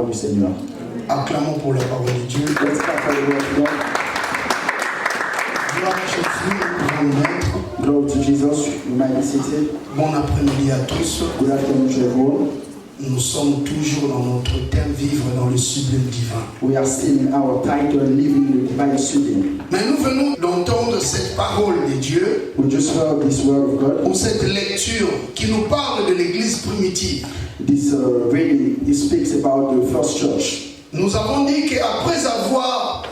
parole du Seigneur. Acclamons pour la parole de Dieu. Let's clap for the word of God. Gloire à Jésus, grand maître. Glory to Jesus. You might be seated. Bon après-midi à tous. Good afternoon to everyone. Nous sommes toujours dans notre thème vivre dans le sublime divin. We are still in our title, Living in the Divine Sublime. Mais nous venons d'entendre cette parole de Dieu, We just heard this word of God. ou cette lecture qui nous parle de l'église primitive. This reading, it speaks about the first church. Nous avons dit qu'après avoir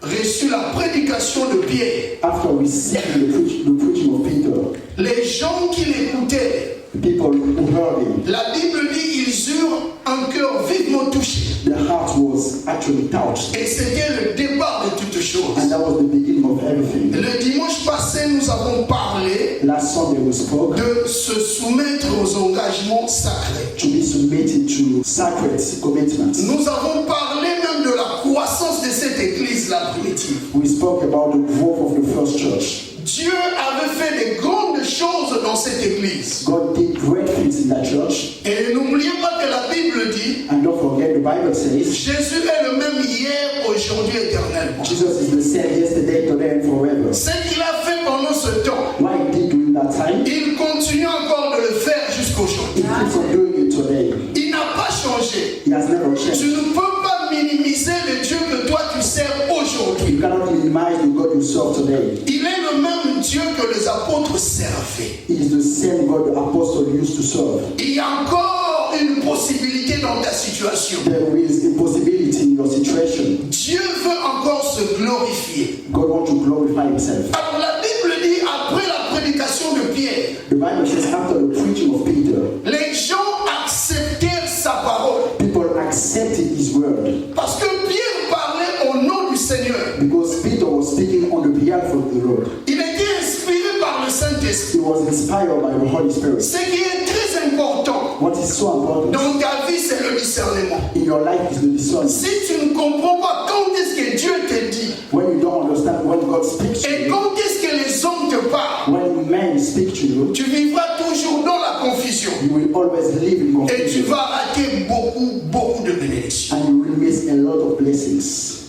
reçu la prédication de Pierre, After we see the preaching of Peter, les gens qui l'écoutaient, the people who heard him, la Bible dit ils eurent un cœur vivement touché. their heart was actually touched. Et c'était le départ de toutes choses. And that was the beginning of everything. Le dimanche passé, nous avons parlé Last Sunday we spoke de se soumettre aux engagements sacrés. to be submitted to sacred commitments. Nous avons parlé même de la croissance de cette église-là primitive. We spoke about the growth of the first church. Dieu avait fait de grandes choses dans cette église. God did great things in that church. Et n'oubliez pas que la Bible dit, And don't forget, the Bible says, Jésus est le même hier, aujourd'hui, éternellement. Jesus is the same yesterday, today, and forever. Ce qu'il a fait pendant ce temps, What he did during that time, il continue encore de le faire jusqu'aujourd'hui. he keeps on doing it today. Il n'a pas changé. He has never Tu changed. ne peux pas minimiser le Dieu que toi tu sers aujourd'hui. You cannot minimize the God you serve today. Il est le même Dieu que les apôtres servaient. He is the same God the apostle used to serve. Il y a encore une possibilité dans ta situation. There is a possibility in your situation. Dieu veut encore se glorifier. God wants to glorify himself. Alors la Bible dit, après la prédication de Pierre, The Bible says after the preaching of Peter, les gens acceptèrent sa parole. people accepted his word Parce que Pierre parlait au nom du Seigneur. because Peter was speaking on the behalf of the Lord. Il était inspiré par le Saint-Esprit. He was inspired by the Holy Spirit. Ce qui est très important What is so important dans ta vie, c'est le discernement. in your life is the discernment. Si tu ne comprends pas quand est-ce que Dieu te dit When you don't understand when God speaks to et you, quand est-ce que les hommes te parlent, when men speak to you, tu vivras toujours dans la confusion you will always live in et tu confusion vas rater beaucoup de bénédictions. and you will miss a lot of blessings.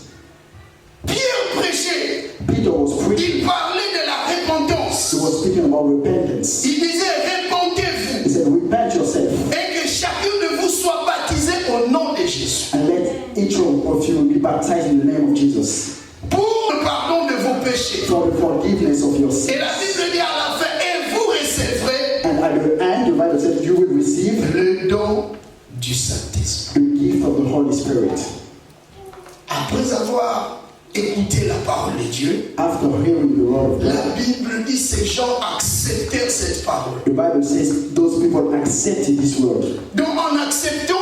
Pierre prêchait, Peter was preaching. il parlait de la repentance. He was speaking about repentance. Il disait He répentez-vous said, repent yourself et que chacun de vous soit baptisé au nom de Jésus and let each one of you be baptized in the name of Jesus pour le pardon de vos péchés. for the forgiveness of your Et sins. la Bible dit à la fin, et vous recevrez And at the end, the Bible says you will receive le don du Saint-Esprit. the gift of the Holy Spirit. Après avoir écouté la parole de Dieu, After hearing the word of la God, Bible dit ces gens acceptèrent cette parole. the Bible says those people accepted this word. Donc en acceptant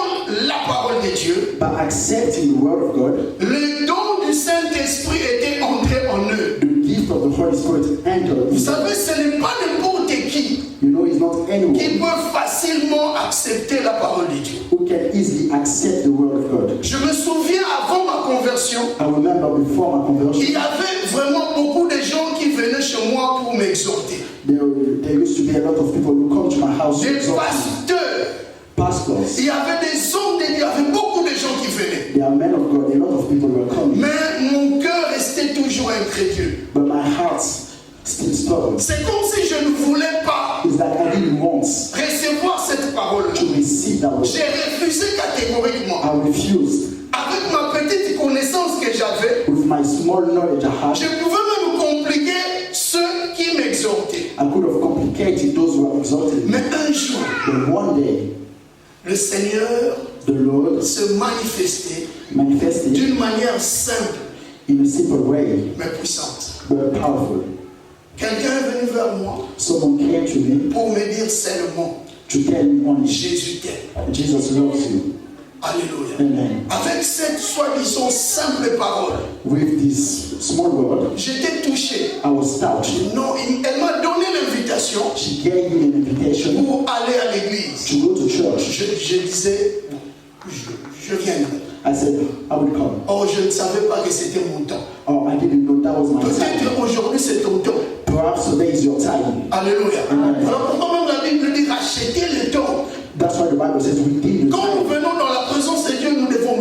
la parole de Dieu, By accepting the word of God, le don du Saint-Esprit était entré en eux. the gift of the Holy Spirit entered. Vous savez, ce n'est pas n'importe qui You know, it's not anyone qui peut facilement accepter la parole de Dieu. who can easily accept the word of God. Je me souviens avant ma conversion, I remember before my il conversion, y avait vraiment beaucoup de gens qui venaient chez moi pour m'exhorter. there used to be a lot of people who come to my house to Des exhort me. pasteurs, Pastors. il y avait des hommes de Dieu, il y avait beaucoup de gens qui venaient. There are men of God, a lot of people were coming. Mais mon cœur restait toujours incrédule. But my heart still stubborn. C'est comme si je ne voulais pas Is that I didn't want recevoir cette parole. to receive that word. J'ai refusé catégoriquement. I refused. Avec ma petite connaissance que j'avais, With my small knowledge I had, je pouvais même compliquer ceux qui m'exhortaient. I could have complicated those who were exalted. Mais un jour, But one day, le Seigneur the Lord se manifestait manifested d'une manière simple in a simple way, mais puissante. but powerful. Quelqu'un est venu vers moi Someone came to me pour me dire seulement to tell me only, Jésus t'aime. Jesus loves you. Alléluia. Amen. Avec cette soi-disant simple parole, With this small word, j'étais touché. I was touched. Non, elle m'a donné l'invitation She gave me an invitation pour aller à l'église. to go to church. Je disais, je viendrai. I said, I will come. Or, je ne savais pas que c'était mon temps. Oh, I didn't know that was my time. Peut-être aujourd'hui c'est ton temps. Perhaps today is your time. Alléluia. Amen. Alors pourquoi même la Bible dit racheter le temps? That's why the Bible says we did the Quand nous time. venons dans la présence de Dieu, nous devons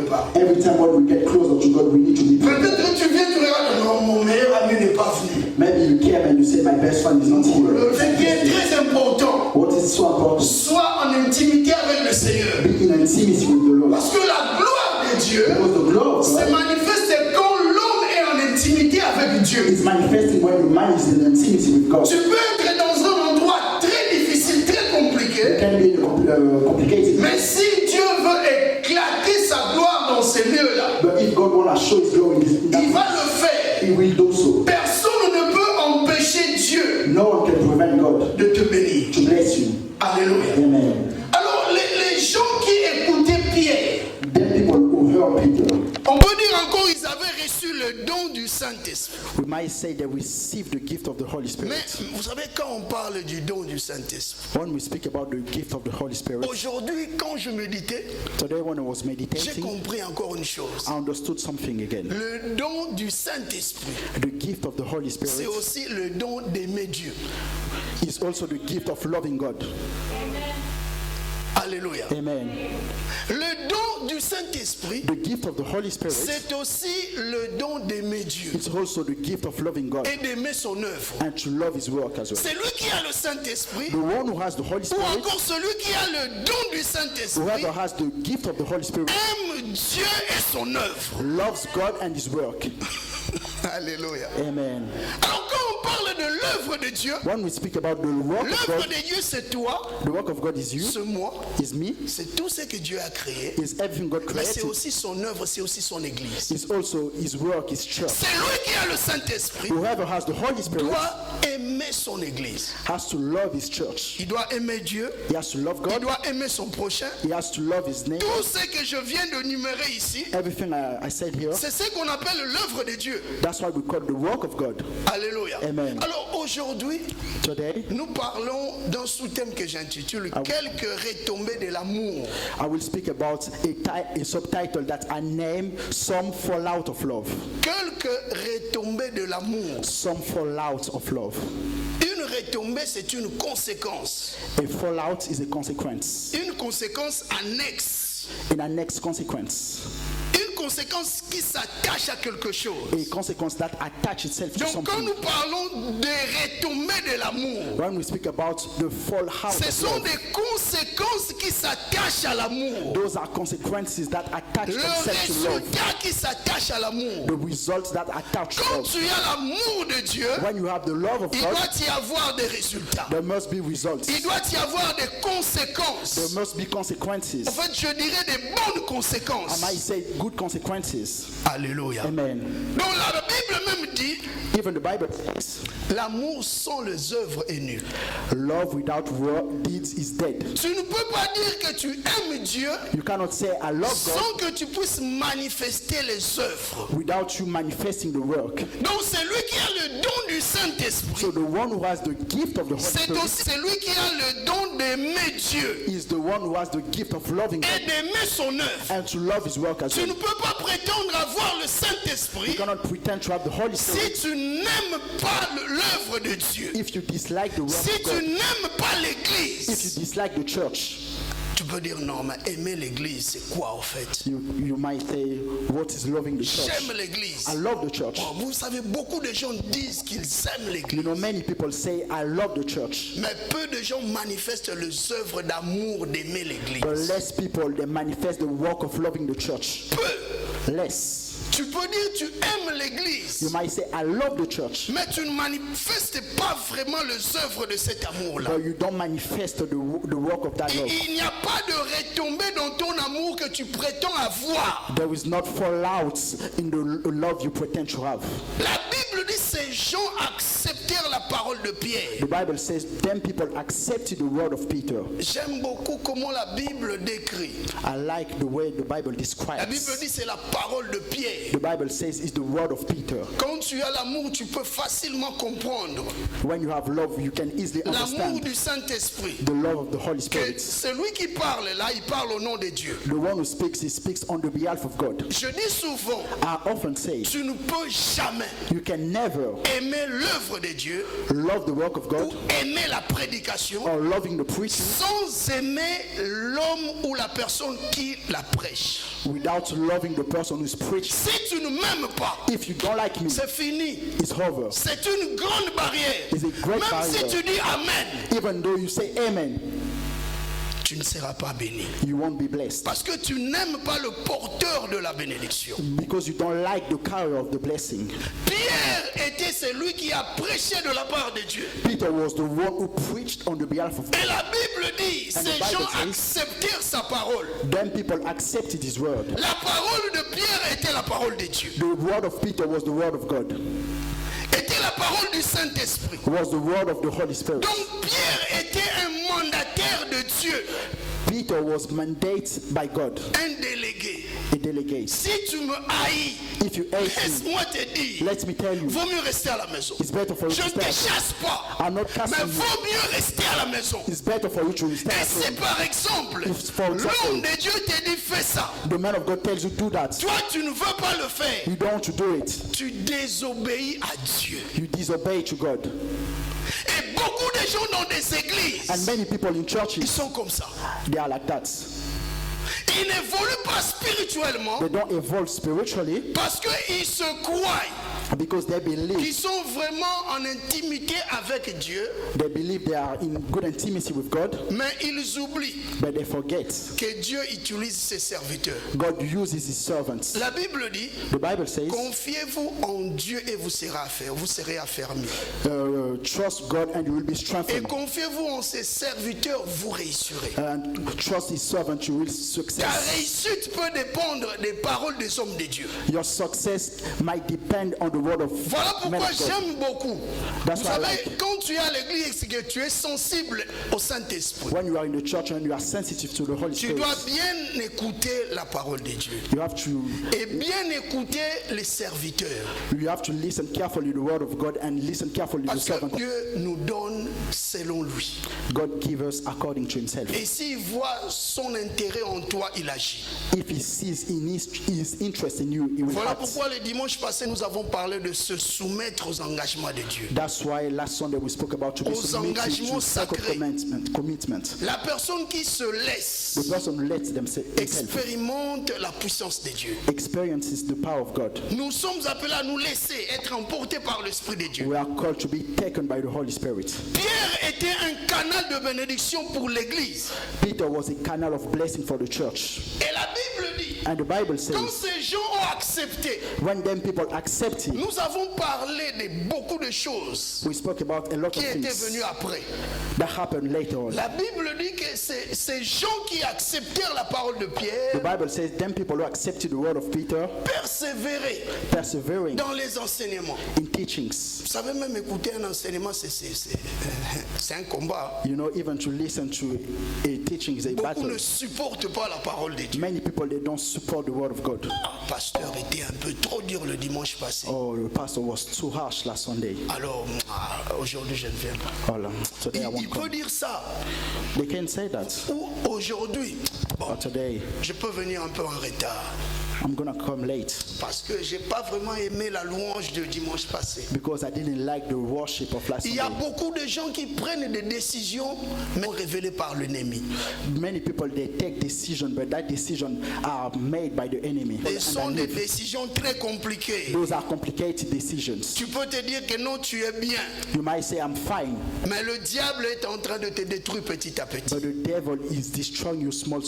préparer. Every time when we get closer to God, we need to be prepared. Peut-être que tu viens, tu regardes, non, mon meilleur ami n'est pas venu. Maybe you came and you said, my best friend is not here. Ce qui est très important, What is so important? sois en intimité avec le Seigneur. Be in intimacy with the Lord. Parce que la gloire de Dieu Because the glory of se God manifeste quand l'homme est en intimité avec Dieu. is manifesting when the man is in intimacy with God. Tu peux être dans un endroit très difficile, très It compliqué, can be complicated. mais si Dieu veut éclater sa gloire dans ces lieux-là, But if God wants to show His glory, il va le faire. He will do so. Personne ne peut empêcher Dieu No one can prevent God de te bénir. to bless you. Alléluia. Amen. Alors, les gens qui écoutaient Pierre, Then people who heard Peter, on peut dire encore ils avaient reçu le don du Saint-Esprit. we might say they received the gift of the Holy Spirit. Mais vous savez, quand on parle du don du Saint-Esprit, When we speak about the gift of the Holy Spirit, aujourd'hui, quand je méditais, today when I was j'ai meditating, compris encore une chose. I understood something again. Le don du Saint-Esprit, The gift of the Holy c'est Spirit aussi le don d'aimer Dieu. is also the gift of loving God. Alléluia. Amen. Le don du Saint-Esprit, The gift of the Holy Spirit c'est aussi le don d'aimer Dieu is also the gift of loving God et d'aimer son œuvre. and to love His work as well. C'est lui qui a le Saint-Esprit, The one who has the Holy ou Spirit, encore celui qui a le don du Saint-Esprit, whoever has the gift of the Holy Spirit, aime Dieu et son œuvre. loves God and His work. Alléluia. Amen. Alors quand on parle de l'œuvre de Dieu, When we speak about the work of l'œuvre God, de Dieu c'est toi, the work of God is you, c'est moi, is me, c'est tout ce que Dieu a créé, is everything God mais c'est created, aussi son œuvre, c'est aussi son église. is also His work, His church. C'est lui qui a le Saint-Esprit, Whoever has the Holy Spirit doit aimer son église. has to love His church. Il doit aimer Dieu, He has to love il God. doit aimer son prochain. He has to love His neighbor. Tout ce que je viens de numérer ici, Everything I said here, c'est ce qu'on appelle l'œuvre de Dieu. that's why we call it the work of God. Alléluia. Amen. Alors aujourd'hui, Today, nous parlons d'un sous-thème que j'intitule Quelques retombées de l'amour. I will speak about a subtitle that I name Some Fallout of Love. Quelques retombées de l'amour. Some fallout of love. Une retombée, c'est une conséquence. A fallout is a consequence. Une conséquence annexe. In a next consequence. Une conséquence qui s'attache à quelque chose. A consequence that attach itself to Donc quand something. nous parlons des retombées de l'amour, When we speak about the fallout ce of sont love, des conséquences qui s'attachent à l'amour. those are consequences that attach Le themselves to love. résultat qui s'attache à l'amour. The results that attach to Quand love. tu as l'amour de Dieu, When you have the love of il God, doit y avoir des résultats. there must be results. Il doit y avoir des conséquences. There must be consequences. En fait, je dirais des bonnes I conséquences. might say good consequences. Alléluia. Amen. Donc la Bible même dit, Even the Bible says, l'amour sans les œuvres est nul. love without deeds is dead. Tu ne peux pas dire que tu aimes Dieu You cannot say I love God sans que tu puisses manifester les œuvres. without you manifesting the work. Donc c'est lui qui a le don du Saint-Esprit. So the one who has the gift of the Holy C'est Spirit aussi celui qui a le don d'aimer Dieu is the one who has the gift of loving et God d'aimer son œuvre. and to love His work as Tu ne well. peux pas prétendre avoir le You Saint-Esprit cannot pretend to have the Holy si Spirit tu n'aimes pas l'œuvre de Dieu. if you dislike the work Si of tu God, n'aimes pas if you l'église, dislike the church. tu peux dire non, mais aimer l'église, c'est quoi en fait? You might say, what is loving the church? J'aime l'église. I love the church. Bon, vous savez, beaucoup de gens disent qu'ils aiment You l'église, know, many people say, I love the church. mais peu de gens manifestent les œuvres d'amour d'aimer But l'église. less people, they manifest the work of loving the church. Peu. Less. Tu peux dire tu aimes You l'église, might say, I love the church. mais tu ne manifestes pas vraiment les œuvres de cet amour-là. But you don't manifest the work of that love. Il n'y a pas de retombée dans ton amour que tu prétends avoir. There is not fallouts in the love you pretend to have. La Bible dit ces gens acceptèrent la parole de Pierre. The Bible says, then people accepted the word of Peter. J'aime beaucoup comment la Bible décrit. I like the way the Bible La Bible describes. dit c'est la parole de Pierre. The Bible says it's the word of Peter. Quand tu as l'amour, tu peux facilement comprendre When you have love, you can easily l'amour understand du Saint-Esprit. the love of the Holy Que Spirit. celui qui parle là, il parle au nom de Dieu. The one who speaks, he speaks on the behalf of God. Je dis souvent, I often say, tu ne peux jamais you can never aimer l'œuvre de Dieu love the work of ou God, aimer la prédication or loving the preaching sans aimer l'homme ou la personne qui la prêche. without loving the person who's preaching. Si tu ne m'aimes pas, If you don't like me, c'est fini. it's over. C'est une grande barrière. It's a great Même si barrier. tu dis Amen, Even though you say amen, tu ne seras pas béni. you won't be blessed. Parce que tu n'aimes pas le porteur de la bénédiction. Because you don't like the carrier of the blessing. Pierre était celui qui a prêché de la part de Dieu. Peter was the one who preached on the behalf of Et God. la Bible dit, And the ces Bible gens says- acceptèrent sa parole. Then people accepted his word. La parole de Pierre était la parole de Dieu. The word of Peter was the word of God, Était la parole du Saint-Esprit. was the word of the Holy Spirit. Donc Pierre était un mandataire de Dieu, Peter was mandated by God, un délégué. a delegate. Si tu me haïs, If you hate me, laisse-moi te dire, let me tell you, vaut mieux rester à la maison. it's better for you Je to ne te stay at home. chasse pas, I'm not mais casting you. vaut mieux rester à la maison. It's better for you to stay Et at si home. par exemple, If, for example, l'homme de Dieu te dit fais ça, the man of God tells you do that, toi tu ne veux pas le faire, you don't want to do it. tu désobéis à Dieu. You disobey to God. Et beaucoup de gens dans des églises, And many people in ils churches, sont comme ça. they are like that. Ils n'évoluent pas spirituellement They don't evolve spiritually parce qu'ils se croient because they believe qu'ils sont vraiment en intimité avec Dieu, they are in good intimacy with God, mais ils oublient but they forget que Dieu utilise ses serviteurs. God uses his servants. La Bible dit, The Bible says, confiez-vous en Dieu et vous serez affermis. trust God and you will be Et strengthened. confiez-vous en ses serviteurs, vous réussirez. And trust his servant, you will Ta success. réussite peut dépendre des paroles des hommes de Dieu. Your success might depend on the word of Voilà men pourquoi of God. j'aime beaucoup. That's Vous why I savez, like it. quand tu es à l'église, c'est que tu es sensible au Saint-Esprit. When you are in the church and you are sensitive to the Holy Tu Spirit, dois bien écouter la parole de Dieu you have to et bien écouter les serviteurs. listen carefully to the word of God and listen carefully to the Parce que servant. Dieu nous donne selon lui. God gives us according to himself. Et s'il voit son intérêt en toi, il agit. If he sees in his interest in you, he will Voilà act. pourquoi le dimanche passé, nous avons parlé de se soumettre aux engagements de Dieu. That's why last Sunday we spoke about to be Aux submitted engagements to sacred sacrés. commitment. La personne qui se laisse The person lets himself expérimente la puissance de Dieu. experiences the power of God. Nous sommes appelés à nous laisser être emportés par l'Esprit de Dieu. We are called to be taken by the Holy Spirit. Pierre était un canal de bénédiction pour l'Église. Peter was a canal of blessing for the church. Et la Bible dit, And the Bible quand says, ces gens ont accepté, when them people accept him, nous avons parlé de beaucoup de choses we spoke about a lot qui of étaient things venues après. that happened later on. La Bible dit que ces gens qui acceptèrent la parole de The Pierre Bible says, them people who accepted the word of Peter, persévéraient persevering dans les enseignements. in teachings. Vous savez, même écouter un enseignement, c'est un combat. You know, even to listen to a teaching is a Beaucoup battle. ne supportent pas la parole de Dieu. Many people, they don't support the word of God. Le pasteur était un peu trop dur le dimanche passé. Oh, the pastor was too harsh last Sunday. Alors, aujourd'hui, je ne viens pas. Oh, today I Il won't peut come. dire ça. They can say that. Ou aujourd'hui, bon, But today, je peux venir un peu en retard. I'm going to come late Parce que je n'ai pas vraiment aimé la louange de dimanche passé. because I didn't like the worship of last Il y a Sunday. beaucoup de gens qui prennent des décisions, mais révélées par l'ennemi. Many people, they take decisions, but that decision are made by the enemy. Ce sont And des I live. décisions très compliquées. Those are complicated decisions. Tu peux te dire que non, tu es bien. You might say, I'm fine, Mais le diable est en train de te détruire petit à petit. but the devil is destroying you small.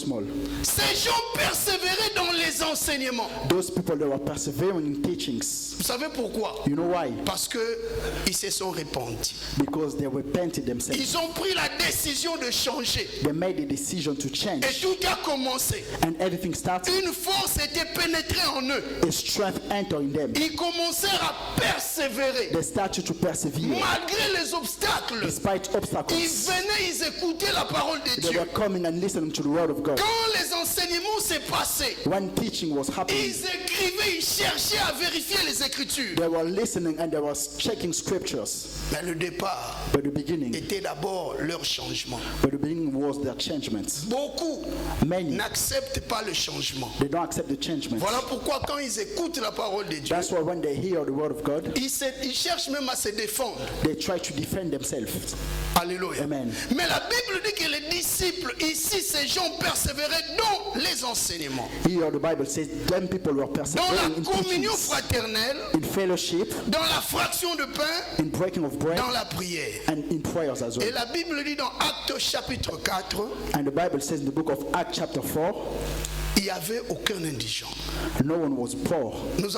Ces gens persévéraient dans les enseignements. Those people that were persevering in teachings, Vous savez pourquoi? you know why? Parce qu'ils se sont repentis. Because they repented themselves. Ils ont pris la décision de changer. They made a decision to change, Et tout a commencé. and everything started. Une force était pénétrée en eux. A strength entered in them. Ils commencèrent à persévérer. They started to persevere Malgré les obstacles. despite Ils obstacles. venaient, ils écoutaient la parole de They Dieu. were coming and listening to the word of God. Quand les enseignements s'est passé, When teaching was was happening. Ils écrivaient, ils cherchaient à vérifier les Écritures. They were listening and they were checking scriptures. Mais le départ But the beginning, était d'abord leur changement. but the beginning was their changement. Beaucoup Many, n'acceptent pas le changement. they don't accept the changement. Voilà pourquoi quand ils écoutent la parole de Dieu, That's why when they hear the word of God, ils cherchent même à se défendre. they try to defend themselves. Alléluia. Amen. Mais la Bible dit que les disciples, ici, ces gens persévéraient dans les enseignements, Here the Bible says, them people were dans persevering la in communion teachings, fraternelle, in fellowship, dans la fraction de pain, in breaking of bread, dans la prière. and in prayers as Et well. la Bible dit dans Actes chapitre 4, And the Bible says in the book of Acts chapter 4, il n'y avait aucun indigent. no one was poor. Nous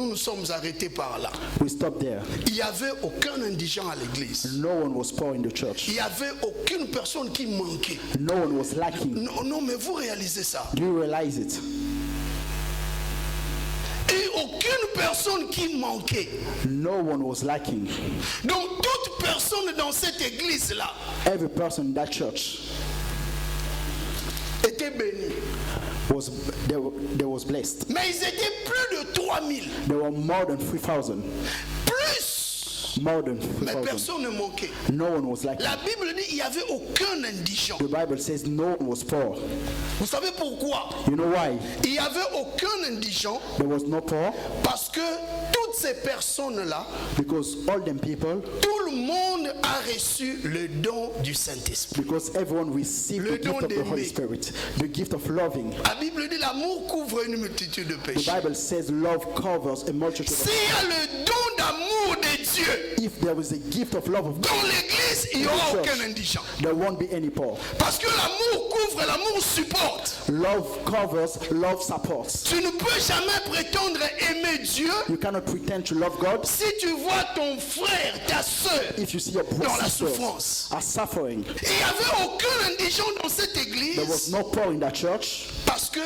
nous sommes arrêtés par là. We stopped there. Il n'y avait aucun indigent à l'église. No one was poor in the church. Il n'y avait aucune personne qui manquait. No one was lacking. Non, non, mais vous réalisez ça. Do you realize it? Et aucune personne qui manquait. No one was lacking. Donc toute personne dans cette église-là Every person in that church était bénie. they was blessed. Mais ils étaient plus de 3000. There were more than 3,000. Plus. More than Mais 3,000. personne ne manquait. No one was lacking. La Bible dit qu'il n'y avait aucun indigent. The Bible says no one was poor. Vous savez pourquoi? You know why? Il n'y avait aucun indigent There was no poor? parce que toutes ces personnes-là, Because all them people, tout le monde a reçu le don du Saint-Esprit. because everyone received Le the gift don of the Holy d'aimer. Spirit, the gift of loving. La Bible dit l'amour couvre une multitude de The péchés. Bible says love covers a multitude of. S'il y a le don d'amour de Dieu, If there is a gift of love of God, dans l'église, il n'y aura aucun indigent. there won't be any poor. Parce que l'amour couvre, l'amour supporte. Love covers, love supports. Tu ne peux jamais prétendre aimer Dieu You cannot pretend to love God si tu vois ton frère, ta soeur if you see your dans la sisters souffrance. are suffering. Il n'y avait aucun indigent dans cette There was église no poor in that church parce que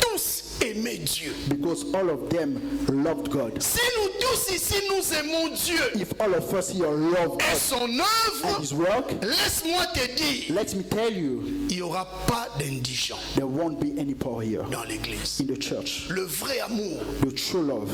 tous aimaient Dieu. because all of them loved God. Si nous tous ici nous aimons Dieu If all of us here love et God son and œuvre, His work, laisse-moi te dire, let me tell you, il n'y aura pas d'indigents there won't be any poor here dans l'église. in the church. Le vrai amour The true love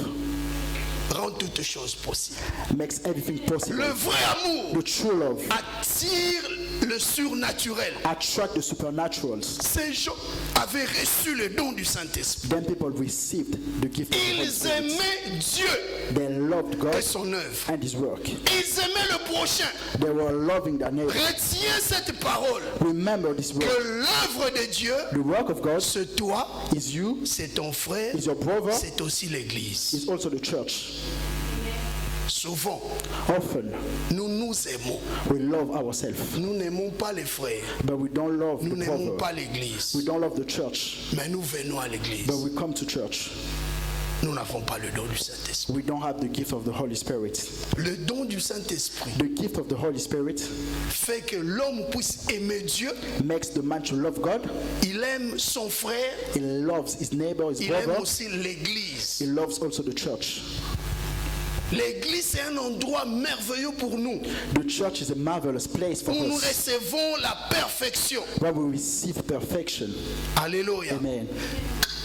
rend toutes choses possibles. makes everything possible. Le vrai amour The true love attire le surnaturel. attract the supernaturals. Ces gens avaient reçu le don du Saint-Esprit. Then people received the gift of the Holy Ils Spirit. aimaient Dieu They loved et God son œuvre. and His work. Ils aimaient le prochain. They were loving their neighbor. Retiens cette parole. Remember this Que word. l'œuvre de Dieu, The work of God c'est toi, is you, c'est ton frère, is your brother, c'est aussi l'église. is also the church. Souvent, Often nous nous aimons. we love ourselves, Nous n'aimons pas les frères. but we don't love Nous the n'aimons brother. pas l'église. We don't love the church, Mais nous venons à l'église. but we come to church. Nous n'avons pas le don du Saint-Esprit. We don't have the gift of the Holy Spirit. Le don du Saint-Esprit The gift of the Holy Spirit fait que l'homme puisse aimer Dieu. makes the man to love God. Il aime son frère. He loves his neighbor, his Il aime brother. aussi l'église. He loves also the church. L'église, c'est un endroit merveilleux pour nous. The church is a marvelous place for Où nous us, recevons la perfection. where we receive perfection. Alléluia. Amen.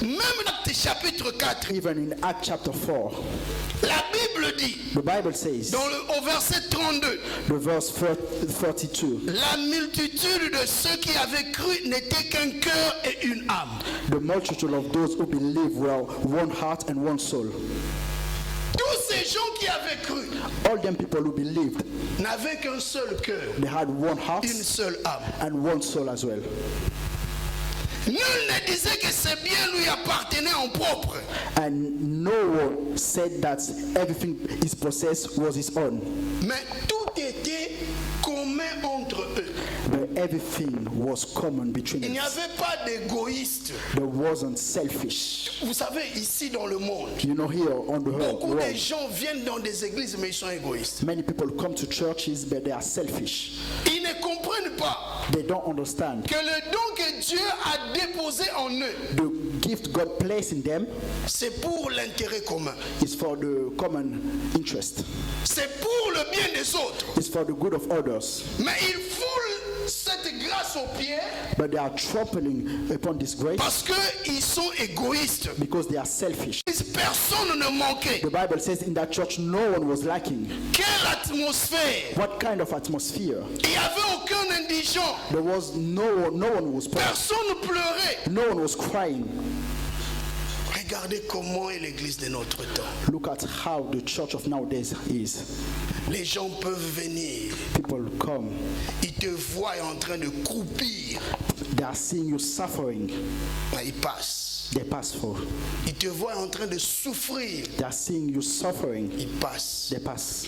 Même Actes chapitre 4, Even in Acts chapter 4, la Bible dit, the Bible says, au verset 32, the verse 42, la multitude de ceux qui avaient cru n'était qu'un cœur et une âme. the multitude of those who believe were one heart and one soul. Tous ces gens qui avaient cru All them people who believed, n'avaient qu'un seul cœur, they had one heart une seule âme. and one soul as well. Nul ne disait que ses biens lui appartenaient en propre. And no one said that everything is possessed was his own, Mais tout était commun entre eux. but everything was common between Il n'y us. avait pas d'égoïste. There wasn't selfish. Vous savez, ici dans le monde, You know, here on the beaucoup de world, gens viennent dans des églises, mais ils sont égoïstes. many people come to churches, but they are selfish. Ils ne comprennent pas They don't understand que le don que Dieu a déposé en eux, the gift God placed in them c'est pour l'intérêt commun. is for the common interest. C'est pour le bien des autres. It's for the good of others. Mais il faut cette grâce aux pieds but they are trampling upon this grace parce qu'ils sont égoïstes. because they are selfish. Personne ne manquait. The Bible says in that church no one was lacking. Quelle atmosphère! What kind of atmosphere? Il n'y avait aucun indigent. There was no one was poor. Personne ne pleurait. No one was crying. Regardez comment est l'église de notre temps. Look at how the church of nowadays is. Les gens peuvent venir. People come. Ils te voient en train de croupir. They are seeing you suffering. Ils passent. They pass for. Ils te voient en train de souffrir. They are seeing you suffering. Ils passent. They pass.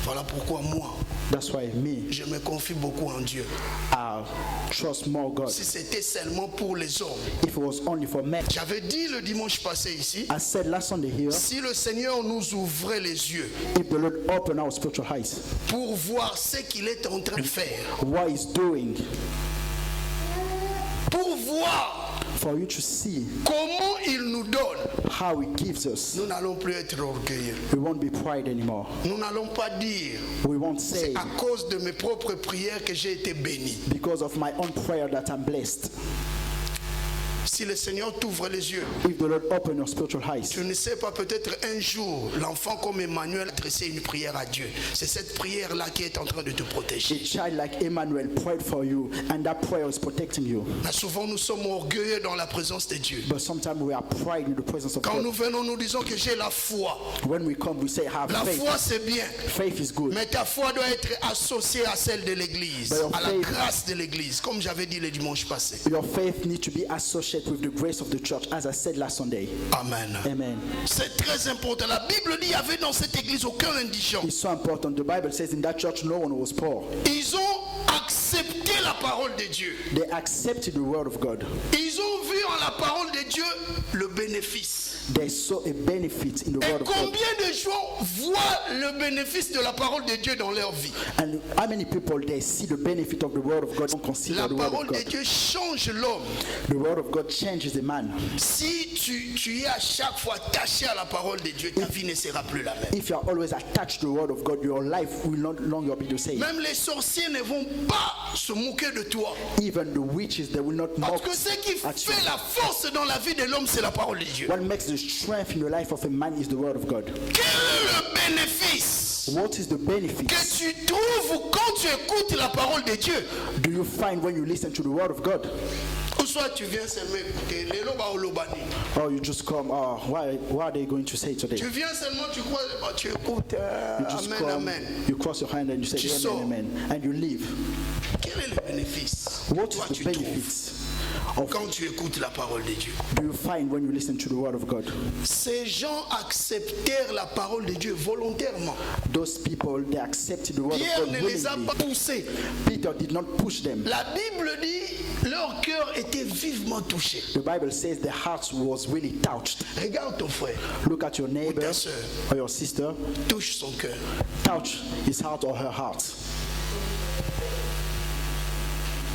Voilà pourquoi moi, That's why me, je me confie beaucoup en Dieu. I trust more God. Si c'était seulement pour les hommes. If it was only for men. J'avais dit le dimanche passé ici, I said last Sunday here, si le Seigneur nous ouvrait les yeux if the Lord open our spiritual eyes, pour voir ce qu'il est en train de faire, what He's doing, pour voir for you to see comment il nous donne, how He gives us, nous n'allons plus être orgueilleux. we won't be pride anymore. Nous n'allons pas dire, We won't say, c'est à cause de mes propres prières que j'ai été béni. because of my own prayer that I'm blessed. Si le Seigneur t'ouvre les yeux, If the Lord open your spiritual eyes, tu ne sais pas, peut-être un jour, l'enfant comme Emmanuel adressait une prière à Dieu. C'est cette prière-là qui est en train de te a protéger. child like Emmanuel prayed for you, and that prayer is protecting you. Mais souvent, nous sommes orgueilleux dans la présence de Dieu. But sometimes we are pride in the presence of Quand God. nous venons, nous disons que j'ai la foi. When we come, we say, have La faith. foi, c'est bien. Faith is good. Mais ta foi doit être associée à celle de l'Église, But your à la faith- grâce de l'Église, comme j'avais dit le dimanche passé. Your faith needs to be associated with the grace of the church, as I said last Sunday. Amen. Amen. C'est très important. La Bible dit qu'il n'y avait dans cette église aucun indigent. It's so important. The Bible says in that church no one was poor. Ils ont accepté la parole de Dieu. They accepted the word of God. Ils ont vu en la parole de Dieu le bénéfice. They saw a benefit in the Et word of God. combien de gens voient le bénéfice de la parole de Dieu dans leur vie? And how many people they see the benefit of the word of God, don't consider La the word parole of de God. Dieu change l'homme. The word of God changes a man. Si tu es à chaque fois attaché à la parole de Dieu, ta vie ne sera plus la même. If you are always attached to the word of God, your life will not longer be the same. Même les sorciers ne vont pas se moquer de toi. Even the witches, they will not Parce mock que ce qui at you. fait la force dans la vie de l'homme, c'est la parole de Dieu. What makes the strength in the life of a man is the word of God. Quel est le bénéfice What is the benefit que tu trouves quand tu écoutes la parole de Dieu? do you find when you listen to the word of God? Ou soit tu viens seulement écouter les loba ou lobani. Or you just come, what are they going to say today? Tu viens seulement, tu crois, bah, tu écoutes. You just Amen, come, amen. you cross your hand and you say Tu amen, sors. amen, and you leave. Quel est le bénéfice? What Toi, is tu the trouves benefits of quand tu écoutes la parole de Dieu? do you find when you listen to the word of God? Ces gens acceptèrent la parole de Dieu volontairement. Those people, they accepted the word of Pierre God ne les a pas willingly. poussés. Peter did not push them. La Bible dit leur cœur était vivement touché. The Bible says the heart was really touched. Regarde ton frère, Look at your neighbor ta sœur. or your sister, touche son cœur. touch his heart or her heart.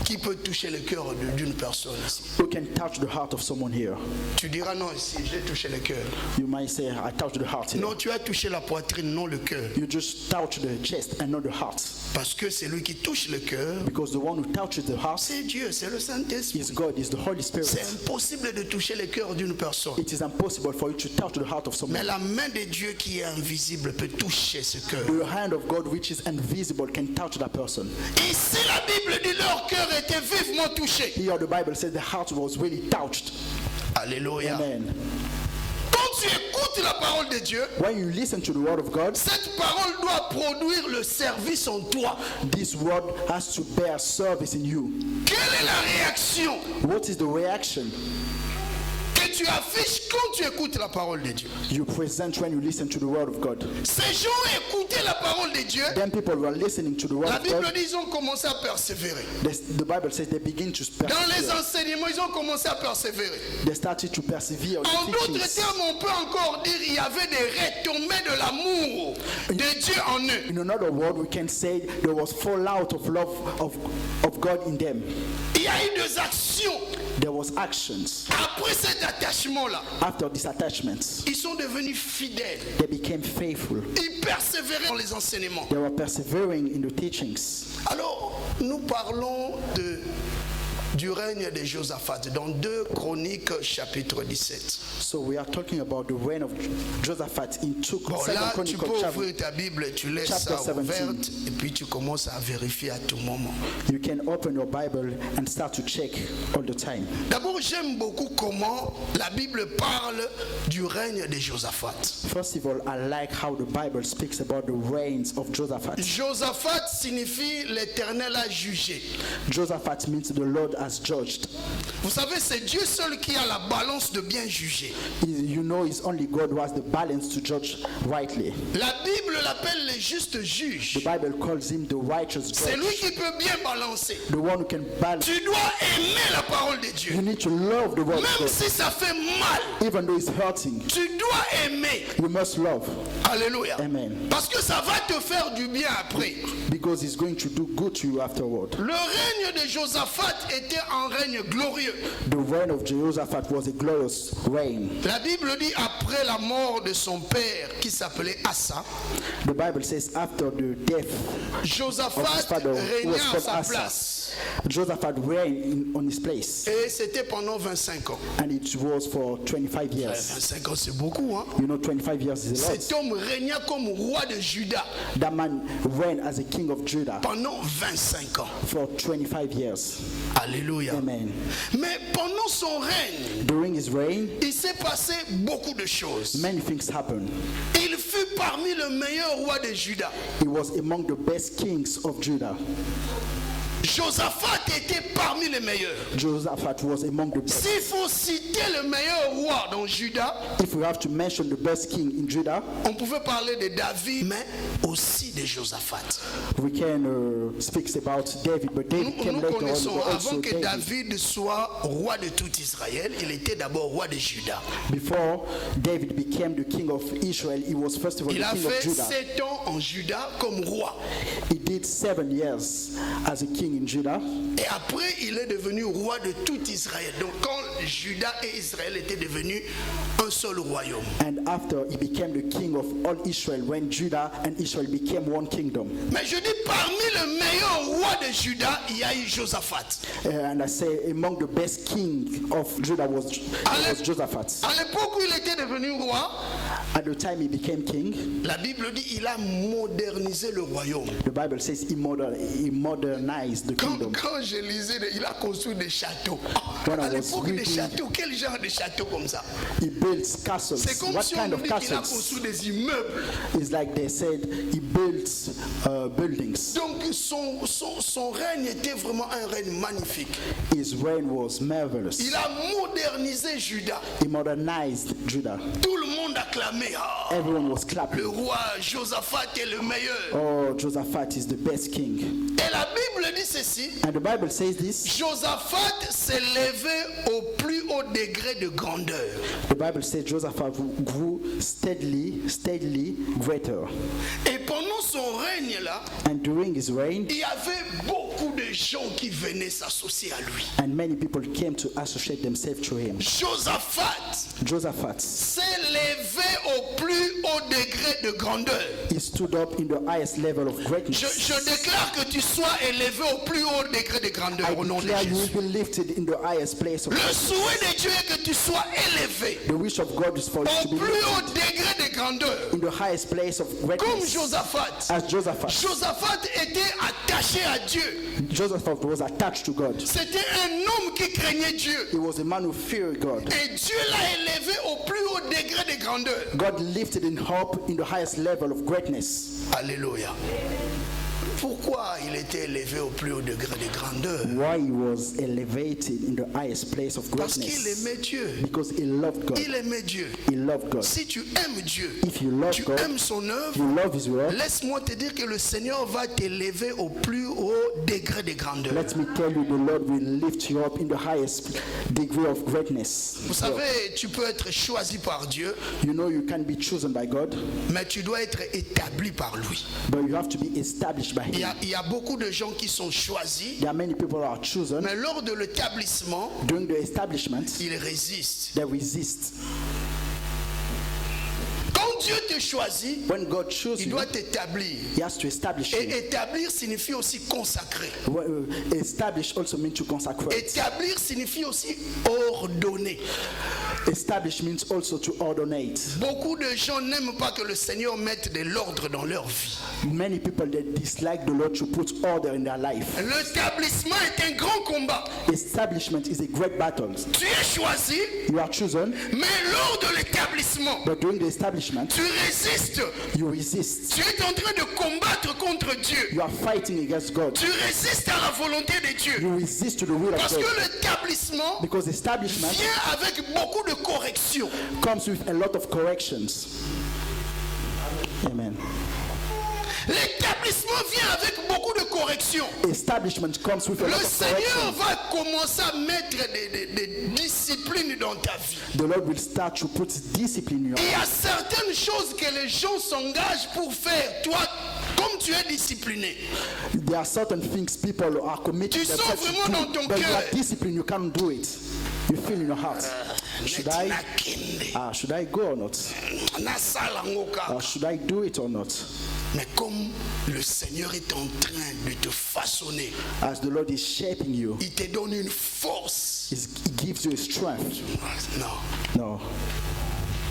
Qui peut toucher le cœur d'une personne ici? Who can touch the heart of someone here? Tu diras non, ici, j'ai touché le cœur. You might say, I touched the heart here. Non, tu as touché la poitrine, non le cœur. You just touch the chest and not the heart. Parce que c'est lui qui touche le cœur. Because the one who touches the heart C'est Dieu, c'est le Saint-Esprit. is God, is the Holy Spirit. C'est impossible de toucher le cœur d'une personne. It is impossible for you to touch the heart of Mais someone. la main de Dieu qui est invisible peut toucher ce cœur. The hand of God, which is invisible, can touch that person. Ici, la Bible dit leur cœur était vivement touché. Here, the Bible says the heart was really touched. Alléluia. Amen. Quand tu écoutes la parole de Dieu, When you listen to the word of God, cette parole doit produire le service en toi. this word has to bear service in you. Quelle est la réaction What is the reaction que tu affiches quand tu écoutes la parole de Dieu? you present when you listen to the word of God? Ces gens écoutaient la parole de Dieu. Then people were listening to the word La of Bible God. dit ils ont commencé à persévérer. The Bible says they begin to Dans les persevere. enseignements, ils ont commencé à persévérer. They started to persevere in En the d'autres teachings. termes, on peut encore dire qu'il y avait des retombées de l'amour de Dieu en eux. In another word, we can say there was fallout of love of God in them. Il y a eu des actions. There was actions. Après cet attachement-là, After this attachment, ils sont devenus fidèles. they became faithful. Ils persévéraient dans les enseignements. They were persevering in the teachings. Alors, nous parlons du règne de Josaphat dans 2 Chroniques chapitre 17. So we are talking about the reign of Josaphat in 2 Bon, là, tu peux Chronicles. ouvrir ta Bible, tu laisses chapter ça 17. ouverte et puis tu commences à vérifier à tout moment. You can open your Bible and start to check all the time. D'abord, j'aime beaucoup comment la Bible parle du règne de Josaphat. First of all, I like how the Bible speaks about the reigns of Josaphat. Josaphat signifie l'Éternel a jugé. Josaphat means the Lord has judged. Vous savez, c'est Dieu seul qui a la balance de bien juger. You know, it's only God who has the balance to judge rightly. La Bible l'appelle le juste juge. The Bible calls him the righteous C'est judge, lui qui peut bien balancer. the one who can balance. Tu dois aimer la parole de Dieu. You need to love the word of Même God, si ça fait mal, even though it's hurting. tu dois aimer. You must love, Alléluia. Amen. Parce que ça va te faire du bien après. because it's going to do good to you afterward. Le règne de Josaphat était un règne glorieux. The reign of Jehoshaphat was a glorious reign. La Bible dit après la mort de son père qui s'appelait Asa, The Bible says after the death of his Josaphat father, who régnait was en called sa Asa, place. Josaphat reigned on his place, Et c'était pendant 25 ans. and it was for 25 years. 25 ans, c'est beaucoup, hein? You know, 25 years is a lot. Cet homme régna comme roi de Juda That man reigned as a king of Judah pendant 25 ans. for 25 years. Alléluia. Amen. Mais pendant son règne, During his reign, il s'est passé beaucoup de choses. many things happened. Il fut parmi les meilleurs rois de Juda. He was among the best kings of Judah. Josaphat était parmi les meilleurs. Josaphat was among the best. S'il faut citer le meilleur roi dans Juda, If we have to mention the best king in Judah, on pouvait parler de David, mais aussi de Josaphat. we can speak about David, but David Nous, came nous later on, connaissons, but avant also que David. David soit roi de tout Israël, il était d'abord roi de Juda. Before David became the king of Israel, he was first of all Il the a king of fait Judah. 7 ans en Juda comme roi. He did 7 years as a king in Judah, Et après, il est devenu roi de tout Israël. Donc quand Juda et Israël étaient devenus un seul royaume. and after he became the king of all Israel, when Judah and Israel became one kingdom. Mais je dis, parmi les meilleurs rois de Juda, il y a eu Josaphat. And I say among the best king of Judah was Josaphat. À l'époque où il était devenu roi, At the time he became king, la Bible dit il a modernisé le royaume. the Bible says he modernized the kingdom. Quand je lisais, il a construit des châteaux. When I À was l'époque, des reading- châteaux, quel genre de châteaux comme ça? He built castles. C'est comme What si on kind nous of dit qu'il a castles? construit des immeubles. It's like they said he built buildings. Donc son règne était vraiment un règne magnifique. His reign was marvelous. Il a modernisé Juda. He modernized Judah. Tout le monde acclamait. Ah, Everyone was le clapping. roi Josaphat est le meilleur. Oh, Josaphat is the best king. Et la Bible dit ceci. And the Bible says this. Josaphat s'est levé au plus haut degré de grandeur. The Bible says Josaphat grew steadily greater. Et pendant son règne là, And during his reign, il y avait beaucoup de gens qui venaient s'associer à lui. and many people came to associate themselves to him. Josaphat, S'est levé au plus haut degré de grandeur. he stood up in the highest level of greatness. Je déclare que tu sois élevé au plus haut degré de grandeur I au nom de declare you Jésus. will be lifted in the highest place of Le souhait de Dieu est que tu sois élevé the wish of God is for you to au be plus lifted haut degré de grandeur. in the highest place of Comme greatness. Josaphat. As Josaphat. Josaphat était attaché à Dieu. Josaphat was attached to God. C'était un homme qui craignait Dieu. He was a man who feared God. Et Dieu l'a élevé au plus haut degré de grandeur. God lifted him up in the highest level of greatness. Alléluia. Pourquoi il était élevé au plus haut degré de grandeur? Why he was elevated in the highest place of Parce qu'il greatness? aimait Dieu. Because he loved God. Il aimait Dieu. He loved God. Si tu aimes Dieu, If you love tu God, aimes son œuvre, you love his word. laisse-moi te dire que le Seigneur va t'élever au plus haut degré de grandeur. Let me tell you, the Lord will lift you up in the highest degree of greatness. Vous savez, tu peux être choisi par Dieu, You know you can be chosen by God, mais tu dois être établi par lui. but you have to be established by Il y a beaucoup de gens qui sont choisis, There are many people who are chosen. mais lors de l'établissement, During the establishment, ils résistent. they resist. Quand Dieu te choisit, When God chooses il you, doit t'établir. He has to establish Et you. établir signifie aussi consacrer. Establish also means to consecrate. Établir signifie aussi ordonner. Establish means also to ordinate. Beaucoup de gens n'aiment pas que le Seigneur mette de l'ordre dans leur vie. Many people they dislike the Lord to put order in their life. L'établissement est un grand combat. Establishment is a great battle. Tu es choisi, You are chosen, mais lors de l'établissement, but during the establishment, tu résistes. you resist. Tu es en train de combattre contre Dieu. You are fighting against God. Tu résistes à la volonté de Dieu. You resist to the will of Parce God. que l'établissement Because establishment vient avec beaucoup de corrections. comes with a lot of corrections. Amen. L'établissement vient avec beaucoup de corrections. Establishment comes with a Le lot of Seigneur corrections. va commencer à mettre des disciplines dans ta vie. The Lord will start to put discipline in your Il y life. a certaines choses que les gens s'engagent pour faire. Toi, comme tu es discipliné, There are certain things people are committed Tu sens themselves to vraiment dans ton do, but you cœur. are disciplined, you can't do it. You feel in your heart. Should I? Should I go or not? Or should I do it or not? Mais comme le Seigneur est en train de te façonner, As the Lord is shaping you, il te donne une force. He gives you a strength. Non, No,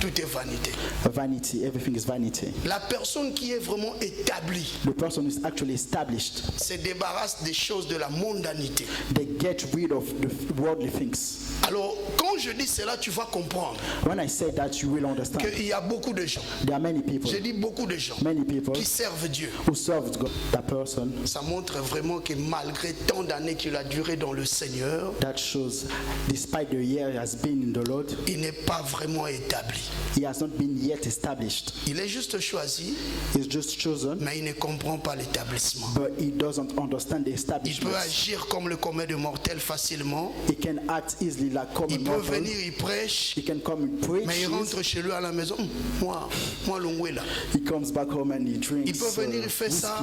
tout est vanité. vanity. Everything is vanity. La personne qui est vraiment établie The person who is actually established, se débarrasse des choses de la mondanité. they get rid of the worldly things. Alors, quand je dis cela, tu vas comprendre When I say that, you will understand. qu'il y a beaucoup de gens, There are many people, je dis beaucoup de gens, many people qui servent Dieu. who serve God. That person, Ça montre vraiment que malgré tant d'années qu'il a duré dans le Seigneur, that shows, despite the year he has been in the Lord, il n'est pas vraiment établi. he has not been yet established. Il est juste choisi, He's just chosen, mais il ne comprend pas l'établissement. but he doesn't understand the Il establishment. peut agir comme le commun des mortels facilement. He can act easily like common Il peut mortal. venir, il prêche, He can come and preach. mais il rentre chez lui à la maison. Moi, l'ongoué là. He comes back home and he drinks. Il peut venir, il fait ça.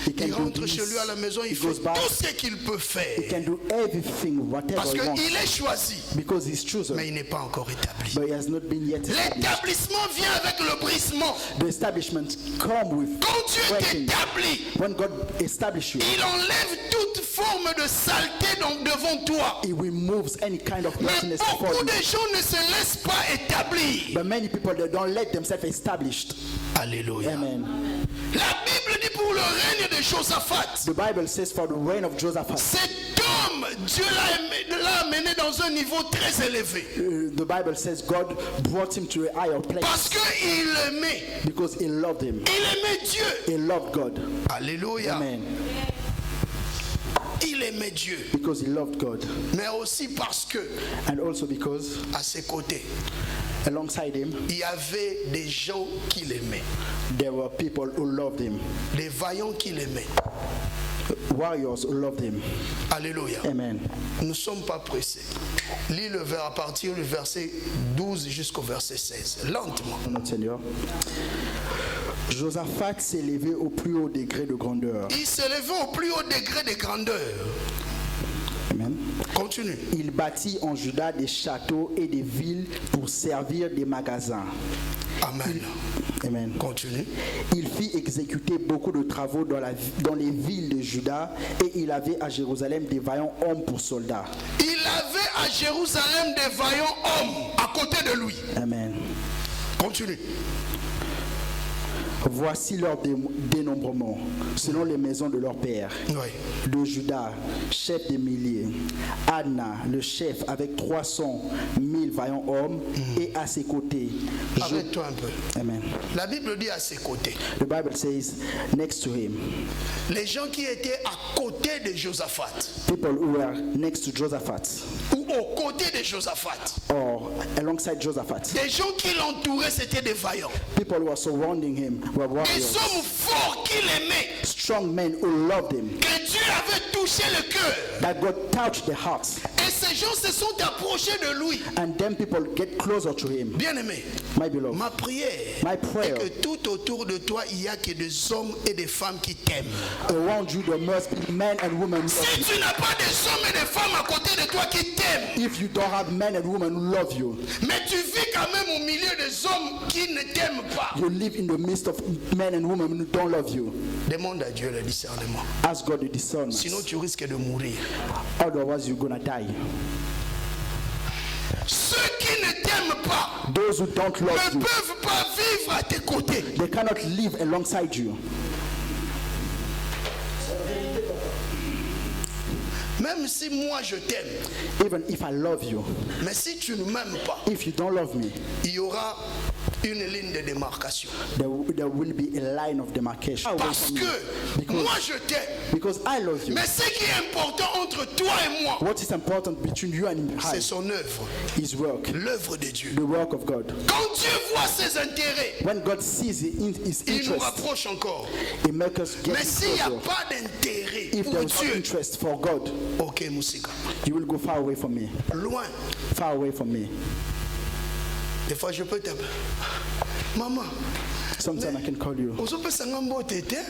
He can Il do rentre this. chez lui à la maison, il He fait goes back. tout ce qu'il peut He faire. can do everything, whatever Parce he wants, qu'il est choisi, because he's chosen, mais il n'est pas encore établi. but he has not been yet established. L'établissement vient avec le brisement. The establishment come with Quand Dieu breaking. t'établit, When God establishes you, il enlève toute forme de saleté devant toi. He removes any kind of Mais dirtiness before beaucoup you. de gens ne se laissent pas établir. But many people, they don't let themselves established. Alléluia. Amen. La Bible dit pour le règne de Josaphat, The Bible says for the reign of Josaphat, cet homme, Dieu l'a amené dans un niveau très élevé. the Bible says God brought him to a higher place Parce qu'il aimait. because he loved him. Il aimait Dieu. He loved God. Alléluia. Amen. Il aimait Dieu. Because he loved God. Mais aussi parce que, And also because à ses côtés, alongside him, il y avait des gens qu'il aimait. there were people who loved him. Des vaillants qu'il aimait. Warriors who loved him. Alléluia. Amen. Nous ne sommes pas pressés. Lis le vers à partir du verset 12 jusqu'au verset 16. Lentement. Notre Seigneur. Josaphat s'est élevé au plus haut degré de grandeur. Il s'est levé au plus haut degré de grandeur. Amen. Continue. Il bâtit en Juda des châteaux et des villes pour servir des magasins. Amen. Amen. Continue. Il fit exécuter beaucoup de travaux dans les villes de Juda et il avait à Jérusalem des vaillants hommes pour soldats. Il avait à Jérusalem des vaillants hommes à côté de lui. Amen. Continue. Voici leur dénombrement, selon les maisons de leur père. Oui. De Juda, chef des milliers. Adna, le chef, avec 300 000 vaillants hommes, et à ses côtés. Arrête-toi un peu. Amen. La Bible dit à ses côtés. The Bible says, next to him, Les gens qui étaient à côté de Josaphat, people who were next to Josaphat, ou aux côtés de Josaphat, or alongside Josaphat, des gens qui l'entouraient, c'était des vaillants. people who were surrounding him were Des warriors, hommes forts qu'il aimait, strong men who loved him, que Dieu avait touché le cœur. that God touched their hearts, Et ces gens se sont approchés de lui. and then people get closer to him. Bien-aimé, My beloved, ma prière my est prayer, que tout autour de toi, il y a que des hommes et des femmes qui t'aiment. around you there must be men and women. Si tu n'as pas des hommes et des femmes à côté de toi qui t'aiment, If you don't have men and women who love you, mais tu vis quand même au milieu des hommes qui ne t'aiment pas, you live in the midst of men and women who don't love you. demande à Dieu le discernement. Ask God the discernment. Sinon, tu risques de mourir. Otherwise, you're gonna die. Ceux qui ne t'aiment pas Those who don't love ne you, peuvent pas vivre à tes côtés. they cannot live alongside you. Même si moi je t'aime, Even if I love you, mais si tu ne m'aimes pas, if you don't love me, il y aura une ligne de démarcation. there will be a line of demarcation. Parce que moi je t'aime. Because I love you. Mais ce qui est important entre toi et moi, What is important between you and c'est him? son œuvre, His work, l'œuvre de Dieu. the work of God. Quand Dieu voit ses intérêts, When God sees his il nous interest, rapproche encore. He makes us get Mais s'il n'y a closer. pas d'intérêt If pour there is no Dieu, interest for God, ok Moussika, you will go far away from me. loin. Far away from me. Des fois je peux t'appeler. Maman, Sometimes I can call you.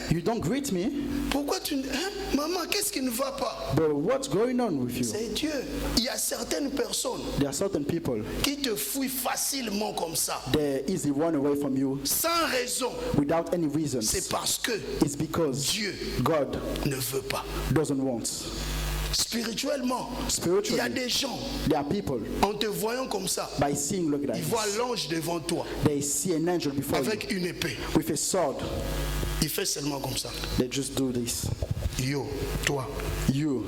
you don't greet me. Pourquoi tu... Hein? Maman, qu'est-ce qui ne va pas? But what's going on with you? C'est Dieu. Il y a certaines personnes There are certain people, qui te fuient facilement comme ça, they easily run away from you sans raison. without any reasons. C'est parce que It's because Dieu God ne veut pas. doesn't want. Spirituellement, il y a Spiritually, des gens, there are people, en te voyant comme ça, by seeing like ils voient that, l'ange devant toi they see an angel before you avec une épée. with a sword. Il fait seulement comme ça. They just do this. Yo, toi, You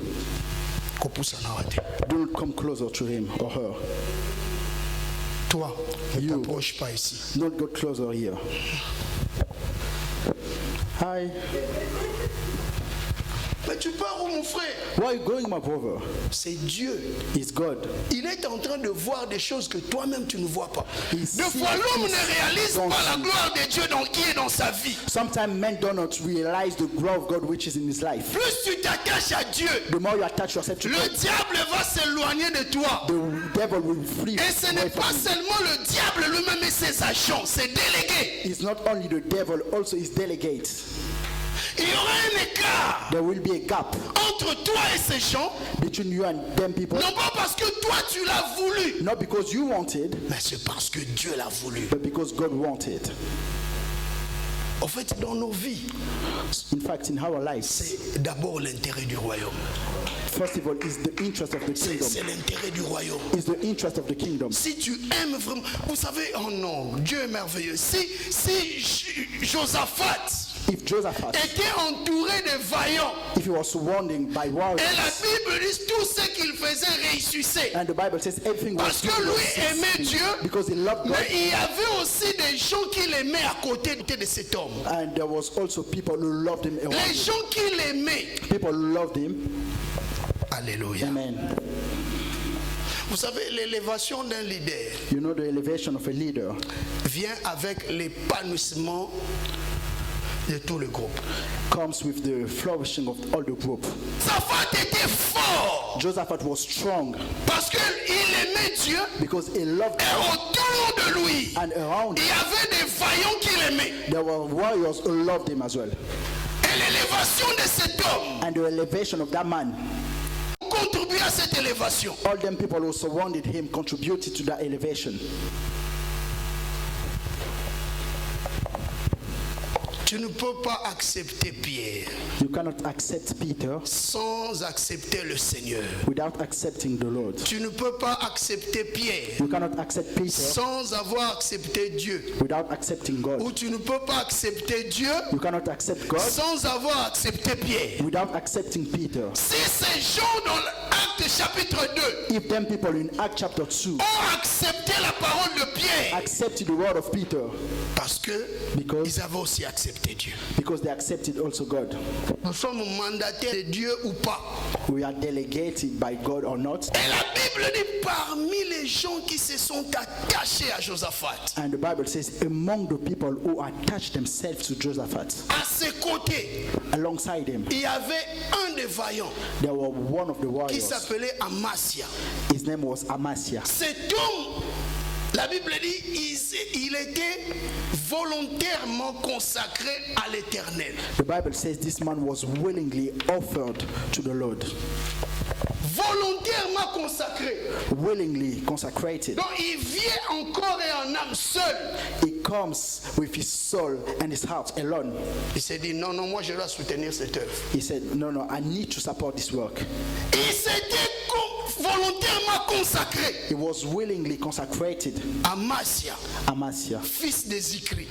Kopusa Nawate. do not come closer to him or her. Toi, ne You. t'approche pas ici. Don't go closer here. Hi. Mais tu pars où, mon frère? Where are you going, my brother? C'est Dieu. It's God. Il est en train de voir des choses que toi-même tu ne vois pas. He Des sees fois, l'homme ne réalise don't pas la see. gloire de Dieu qui est dans sa vie. Sometimes men do not realize the glory of God which is in his life. Plus tu t'attaches à Dieu, The more you attach yourself to le God, diable va s'éloigner de toi. the devil will flee Et ce away n'est from pas you. seulement le diable lui-même et ses agents, c'est délégué. It's not only the devil, also his delegates. Il y aura un écart There will be a gap entre toi et ces gens, between you and them people. non pas parce que toi tu l'as voulu, Not because you wanted, mais c'est parce que Dieu l'a voulu. but because God wanted. En fait, dans nos vies, In fact, in our lives, c'est d'abord l'intérêt du royaume. first of all, is the interest of the C'est kingdom. l'intérêt du royaume. Is the interest of the kingdom. Si tu aimes vraiment, vous savez, oh non, Dieu est merveilleux. Si Josaphat If Josaphat, était entouré de vaillants, if he was surrounded by et warriors, la Bible dit tout ce qu'il faisait réussissait. and the Bible says everything was Parce que lui aimait Dieu, because he loved God, mais il y avait aussi des gens qui l'aimaient à côté de cet homme. and there was also people who loved him around Les him. gens qui l'aimaient. People who loved him. Alléluia. Amen. Vous savez, l'élévation d'un leader You know, the elevation of a leader vient avec l'épanouissement de tout le groupe. comes with the flourishing of all the group. Josaphat était fort Josaphat was strong parce qu'il aimait Dieu because he loved et God, autour de lui, and around il him y avait des vaillants qui l'aimaient. there were warriors who loved him as well. Et l'élévation de cet homme And the elevation of that man, contribue à cette élévation. all them people who surrounded him contributed to that elevation. Tu ne peux pas accepter Pierre You cannot accept Peter sans accepter le Seigneur. without accepting the Lord. Tu ne peux pas accepter Pierre You cannot accept Peter sans avoir accepté Dieu. without accepting God. Ou tu ne peux pas accepter Dieu You cannot accept God sans avoir accepté Pierre. without accepting Peter. Si ces gens dans l'Acte chapitre 2 If them people in Acts chapter 2 ont accepté la parole de Pierre, accepted the word of Peter parce que Because- ils avaient aussi accepté Dieu. because they accepted also God. Nous sommes mandataires de Dieu ou pas. We are delegated by God or not. Et la Bible dit parmi les gens qui se sont attachés à Josaphat, And the Bible says among the people who attached themselves to Josaphat, à ses côtés, alongside him, il y avait un des vaillants there were one of the qui warriors. s'appelait Amasia. His name was Amasia. Cet homme La Bible dit il était volontairement consacré à l'Éternel. The Bible says this man was willingly offered to the Lord. Volontairement consacré. Willingly consecrated. Donc il vient en corps et en âme seul. He comes with his soul and his heart alone. Il s'est dit non, moi je dois soutenir cette œuvre. He said, no, I need to support this work. Il s'était volontairement consacré. He was willingly consecrated. Amasia, fils de Zikri,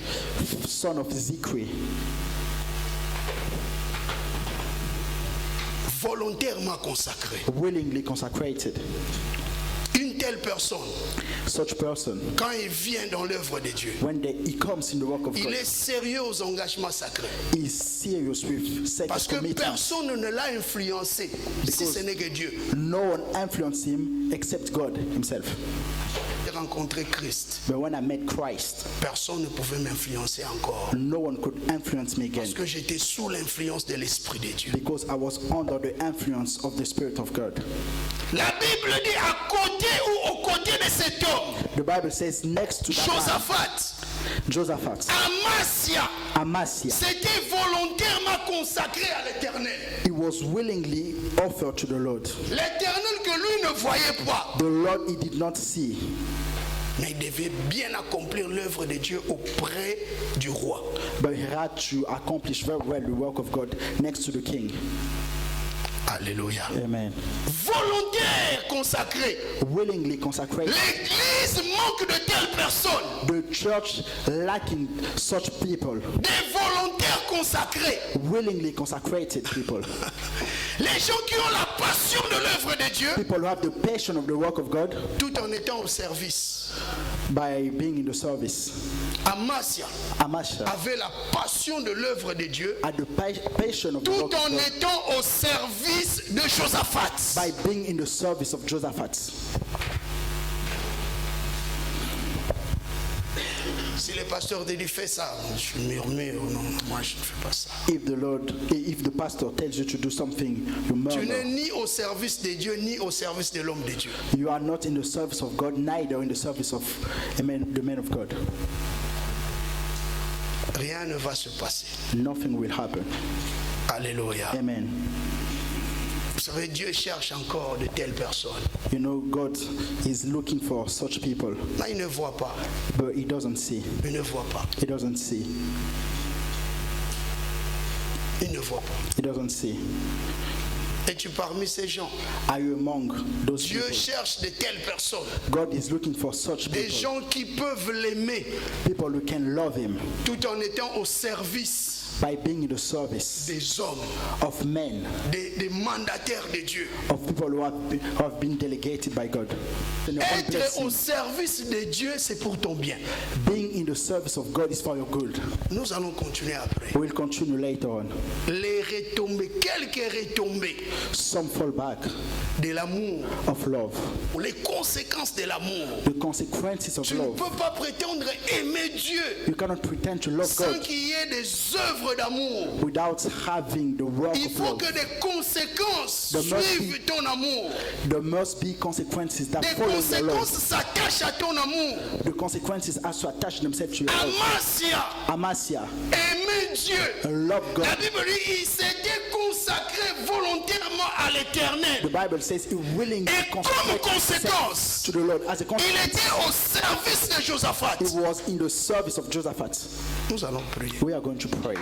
son of Zikri. Volontairement consacré. Willingly consecrated. Une telle personne, such person, quand il vient dans l'œuvre de Dieu, when he comes in the work of il God, est sérieux aux engagements sacrés. He is serious with sacred Parce que commitments. personne ne l'a influencé si ce n'est que Dieu. No one influenced him except God himself. J'ai rencontré Christ. But when I met Christ, personne ne pouvait m'influencer encore. No one could influence me again. Parce que j'étais sous l'influence de l'Esprit de Dieu. Because I was under the influence of the Spirit of God. La Bible dit à côté ou aux côtés de cet homme. The Bible says next to that Josaphat. Amasia. C'était volontairement consacré à l'Éternel. He was willingly offered to the Lord. L'Éternel que lui ne voyait pas. The Lord he did not see. Mais il devait bien accomplir l'œuvre de Dieu auprès du roi. But he had to accomplish very well the work of God next to the king. Alléluia. Amen. Volontaire consacré. Willingly consecrated. L'église manque de telles personnes. The church lacking such people. Des volontaires consacrés. Willingly consecrated people. Les gens qui ont la passion de l'œuvre de Dieu. People who have the passion of the work of God. Tout en étant au service. By being in the service. Amasia avait la passion de l'œuvre de Dieu. Had the passion of the work of God. Tout en étant au service de Josaphat. By being in the service of Josaphat. Si le pasteur dit fais ça, je murmure, non, moi je ne fais pas ça. If the pastor tells you to do something, you murmur. Tu n'es ni au service de Dieu ni au service de l'homme de Dieu. You are not in the service of God, neither in the service of the man of God. Rien ne va se passer. Nothing will happen. Alléluia. Amen. Vous savez, Dieu cherche encore de telles personnes. You know, God is looking for such people. Mais il ne voit pas. But he doesn't see. Il ne voit pas. He doesn't see. Il ne voit pas. He doesn't see. Es-tu parmi ces gens? Are you among those Dieu people? cherche de telles personnes. God is looking for such people. Des gens qui peuvent l'aimer. People who can love him. Tout en étant au service. By being in the service des hommes, of men, des mandataires de Dieu, of people who have been delegated by God. Être au service de Dieu, c'est pour ton bien. Being in the service of God is for your good. Nous allons continuer après. We will continue later on. Les retombées, quelques retombées. Some fall back. De l'amour. Of love. Les conséquences de l'amour. The consequences of love. Tu ne peux pas prétendre aimer Dieu. You cannot pretend to love God. Sans qu'il y ait des œuvres d'amour. Without having the work of love. Il faut que des conséquences suivent ton amour. There must be consequences that follow your love. Des conséquences s'attachent à ton amour. The consequences also attach themselves to your love. Amasia. Aimer Dieu. Love God. La Bible dit il s'était consacré volontairement à l'Éternel. The Bible says he willingly consacrated himself to the Lord. As a consequence, il était au service de Josaphat. He was in the service of Josaphat. Nous allons prier. We are going to pray.